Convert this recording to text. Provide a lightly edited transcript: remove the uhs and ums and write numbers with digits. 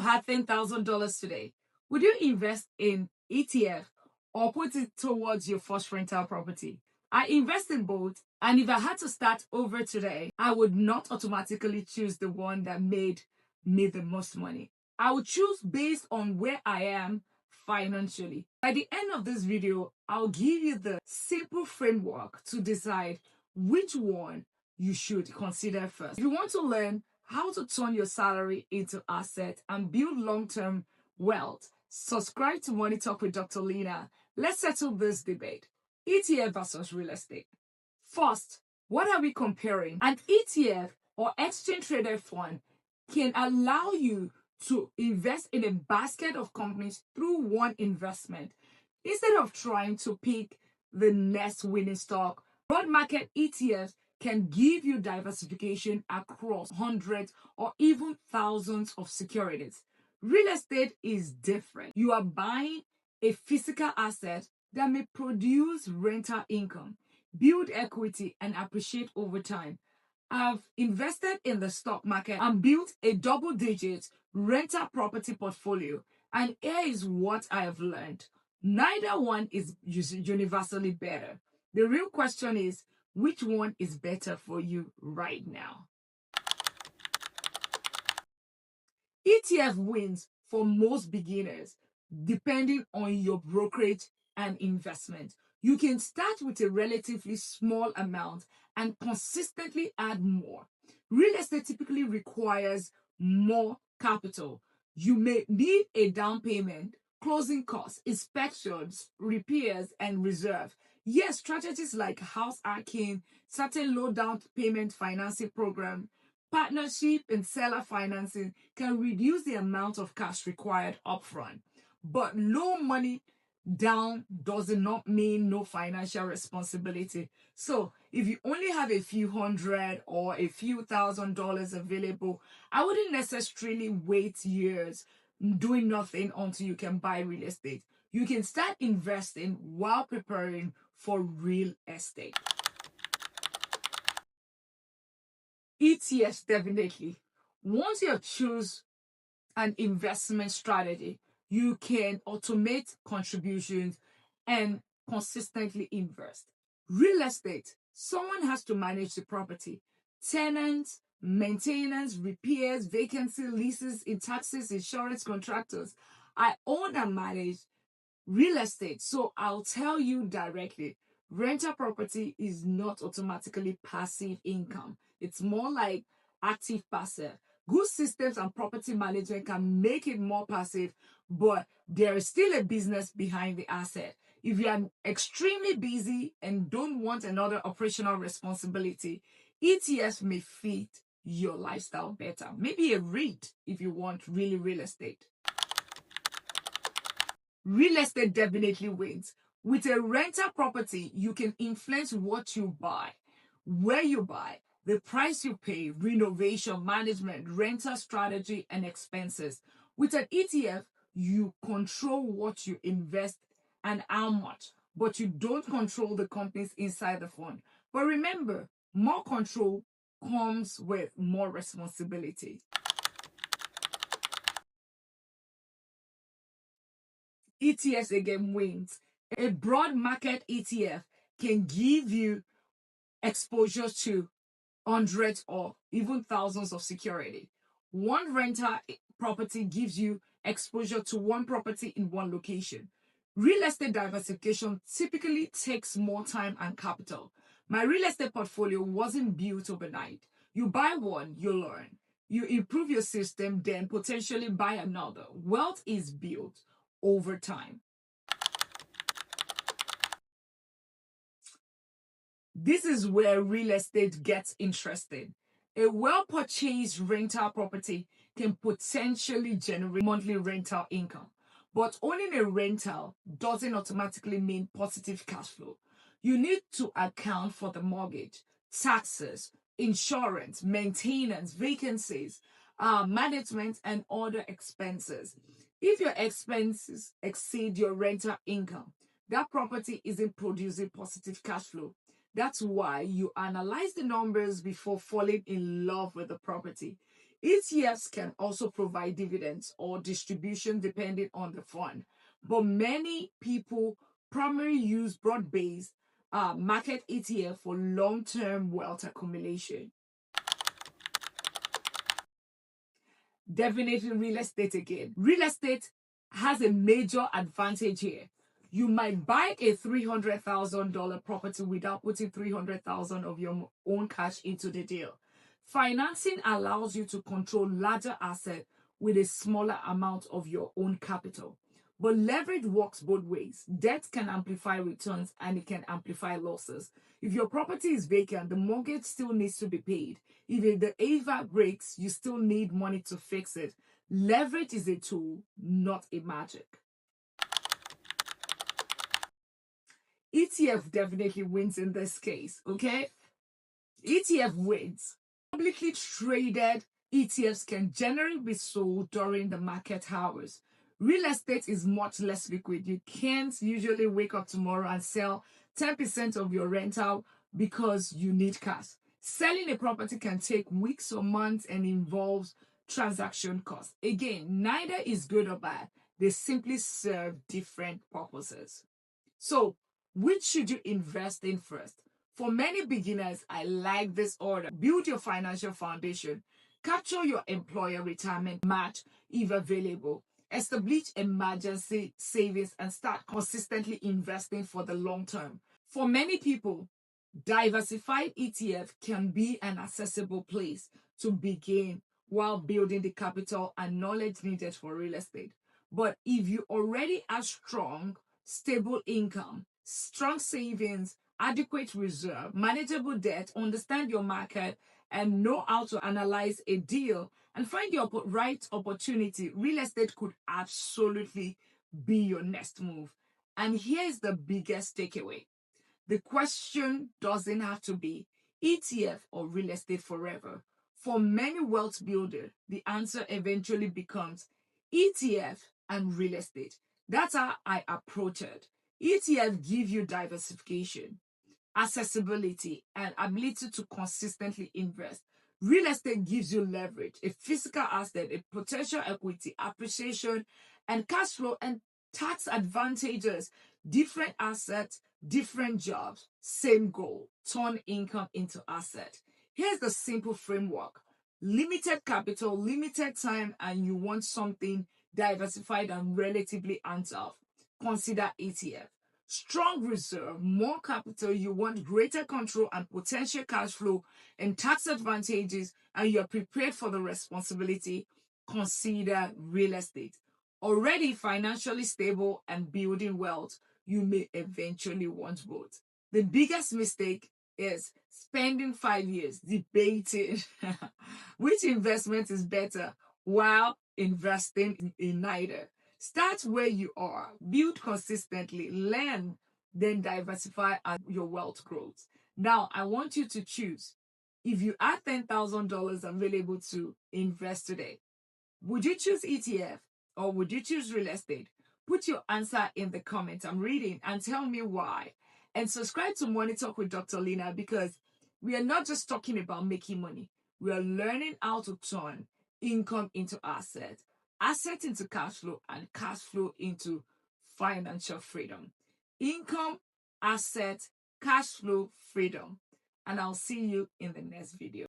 had $10,000 today, would you invest in ETF or put it towards your first rental property? I invest in both, and if I had to start over today, I would not automatically choose the one that made me the most money. I would choose based on where I am financially. By the end of this video, I'll give you the simple framework to decide which one you should consider first. If you want to learn how to turn your salary into assets and build long-term wealth, subscribe to Money Talk with Dr. Lena. Let's settle this debate. ETF versus real estate. First, what are we comparing? An ETF or exchange traded fund can allow you to invest in a basket of companies through one investment instead of trying to pick the next winning stock. Broad market ETFs can give you diversification across hundreds or even thousands of securities. Real estate is different. You are buying a physical asset that may produce rental income, build equity, and appreciate over time. I've invested in the stock market and built a double-digit rental property portfolio, and here is what I have learned. Neither one is universally better. The real question is, which one is better for you right now? ETF wins for most beginners, depending on your brokerage and investment. You can start with a relatively small amount and consistently add more. Real estate typically requires more capital. You may need a down payment, closing costs, inspections, repairs, and reserve. Yes, strategies like house hacking, certain low down payment financing program, partnership and seller financing can reduce the amount of cash required upfront. But low money down does not mean no financial responsibility. So if you only have a few hundred or a few $1,000s available, I wouldn't necessarily wait years doing nothing until you can buy real estate. You can start investing while preparing for real estate. ETFs, definitely. Once you choose an investment strategy, you can automate contributions and consistently invest. Real estate, someone has to manage the property. Tenants, maintenance, repairs, vacancy, leases, in taxes, insurance, contractors. I own and manage real estate, so I'll tell you directly, rental property is not automatically passive income. It's more like active passive. Good systems and property management can make it more passive, but there is still a business behind the asset. If you are extremely busy and don't want another operational responsibility, ETFs may fit your lifestyle better. Maybe a REIT if you want really real estate. Real estate definitely wins. With a rental property, you can influence what you buy, where you buy, the price you pay, renovation, management, rental strategy, and expenses. With an ETF, you control what you invest and how much, but you don't control the companies inside the fund. But remember, more control comes with more responsibility. ETFs again wins. A broad market ETF can give you exposure to hundreds or even thousands of security. One rental property gives you exposure to one property in one location. Real estate diversification typically takes more time and capital. My real estate portfolio wasn't built overnight. You buy one, you learn. You improve your system, then potentially buy another. Wealth is built over time. This is where real estate gets interesting. A well-purchased rental property can potentially generate monthly rental income, but owning a rental doesn't automatically mean positive cash flow. You need to account for the mortgage, taxes, insurance, maintenance, vacancies, management, and other expenses. If your expenses exceed your rental income, that property isn't producing positive cash flow. That's why you analyze the numbers before falling in love with the property. ETFs can also provide dividends or distribution depending on the fund, but many people primarily use broad-based market ETF for long-term wealth accumulation. Definitely real estate again. Real estate has a major advantage here. You might buy a $300,000 property without putting 300,000 of your own cash into the deal. Financing allows you to control larger assets with a smaller amount of your own capital. But leverage works both ways. Debt can amplify returns and it can amplify losses. If your property is vacant, the mortgage still needs to be paid. If the HVAC breaks, you still need money to fix it. Leverage is a tool, not a magic. ETF definitely wins in this case, okay? ETF wins. Publicly traded ETFs can generally be sold during the market hours. Real estate is much less liquid. You can't usually wake up tomorrow and sell 10% of your rental because you need cash. Selling a property can take weeks or months and involves transaction costs. Again, neither is good or bad. They simply serve different purposes. So, which should you invest in first? For many beginners, I like this order. Build your financial foundation. Capture your employer retirement match if available. Establish emergency savings and start consistently investing for the long term. For many people, diversified ETF can be an accessible place to begin while building the capital and knowledge needed for real estate. But if you already have strong, stable income, strong savings, adequate reserve, manageable debt, understand your market, and know how to analyze a deal and find your right opportunity, real estate could absolutely be your next move. And here's the biggest takeaway. The question doesn't have to be ETF or real estate forever. For many wealth builders, the answer eventually becomes ETF and real estate. That's how I approach it. ETF give you diversification, accessibility, and ability to consistently invest. Real estate gives you leverage, a physical asset, a potential equity, appreciation, and cash flow and tax advantages. Different assets, different jobs, same goal, turn income into asset. Here's the simple framework. Limited capital, limited time, and you want something diversified and relatively hands-off. Consider ETF. Strong reserve, more capital, you want greater control and potential cash flow and tax advantages, and you're prepared for the responsibility. Consider real estate. Already financially stable and building wealth, you may eventually want both. The biggest mistake is spending 5 years debating which investment is better while investing in neither. Start where you are, build consistently, learn, then diversify as your wealth grows. Now, I want you to choose. If you had $10,000 available to invest today, would you choose ETF or would you choose real estate? Put your answer in the comments. I'm reading and tell me why. And subscribe to Money Talk with Dr. Lina because we are not just talking about making money. We are learning how to turn income into assets, asset into cash flow, and cash flow into financial freedom. Income, asset, cash flow, freedom. And I'll see you in the next video.